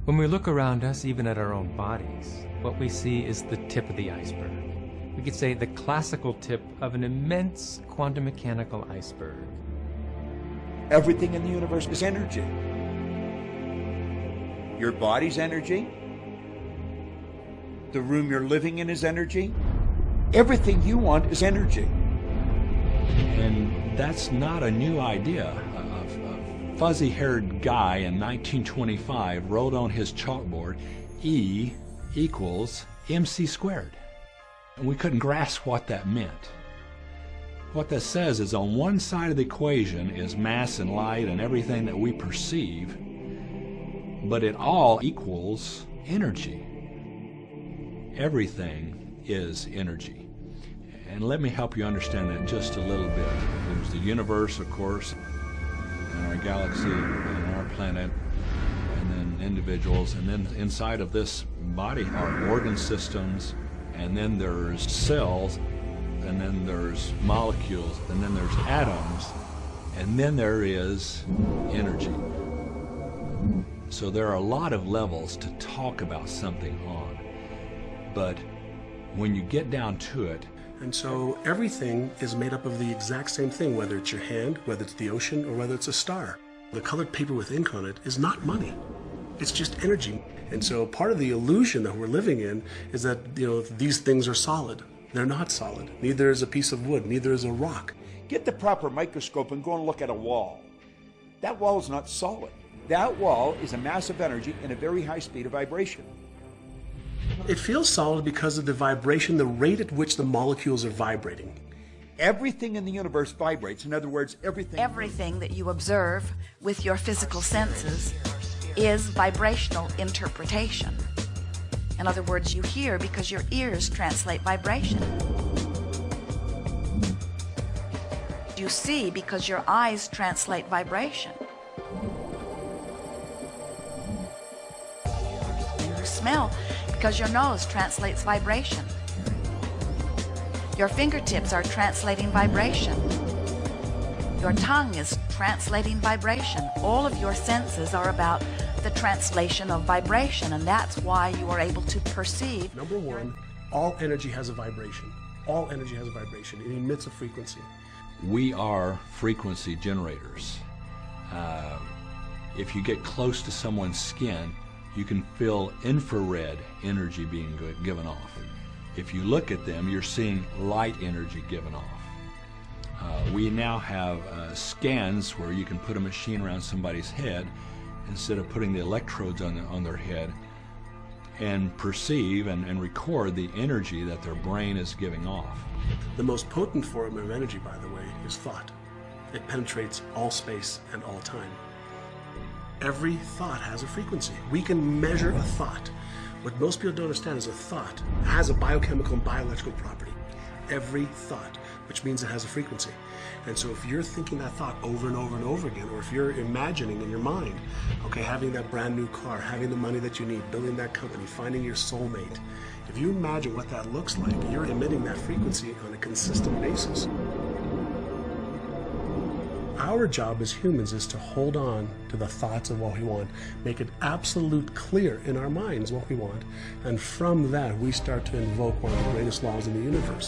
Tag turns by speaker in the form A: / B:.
A: When we look around us, even at our own bodies, what we see is the tip of the iceberg. We could say the classical tip of an immense quantum mechanical iceberg.
B: Everything in the universe is energy. Your body's energy. The room you're living in is energy. Everything you want is energy.
C: And that's not a new idea. A fuzzy-haired guy in 1925 wrote on his chalkboard, E equals mc squared. And we couldn't grasp what that meant. What that says is on one side of the equation is mass and light and everything that we perceive, but it all equals energy. Everything is energy. And let me help you understand that just a little bit. There's the universe, of course, and our galaxy, and our planet, and then individuals, and then inside of this body are organ systems, and then there's cells, and then there's molecules, and then there's atoms, and then there is energy. So there are a lot of levels to talk about something on, but when you get down to it,
D: and so everything is made up of the exact same thing, whether it's your hand, whether it's the ocean, or whether it's a star. The colored paper with ink on it is not money. It's just energy. And so part of the illusion that we're living in is that, these things are solid. They're not solid. Neither is a piece of wood, neither is a rock.
B: Get the proper microscope and go and look at a wall. That wall is not solid. That wall is a mass of energy in a very high speed of vibration.
D: It feels solid because of the vibration, the rate at which the molecules are vibrating.
B: Everything in the universe vibrates. In other words,
E: Everything that you observe with your physical senses is vibrational interpretation. In other words, you hear because your ears translate vibration. You see because your eyes translate vibration. You smell because your nose translates vibration. Your fingertips are translating vibration. Your tongue is translating vibration. All of your senses are about the translation of vibration, and that's why you are able to perceive.
D: Number one, all energy has a vibration. All energy has a vibration. It emits a frequency.
C: we are frequency generators. If you get close to someone's skin, you can feel infrared energy being given off. If you look at them, you're seeing light energy given off. We now have scans where you can put a machine around somebody's head instead of putting the electrodes on their head, and perceive and record the energy that their brain is giving off.
D: The most potent form of energy, by the way, is thought. It penetrates all space and all time. Every thought has a frequency. We can measure a thought. What most people don't understand is a thought has a biochemical and bioelectrical property. Every thought, which means it has a frequency. And so if you're thinking that thought over and over and over again, or if you're imagining in your mind, okay, having that brand new car, having the money that you need, building that company, finding your soulmate, if you imagine what that looks like, you're emitting that frequency on a consistent basis. Our job as humans is to hold on to the thoughts of what we want, make it absolute clear in our minds what we want, and from that we start to invoke one of the greatest laws in the universe.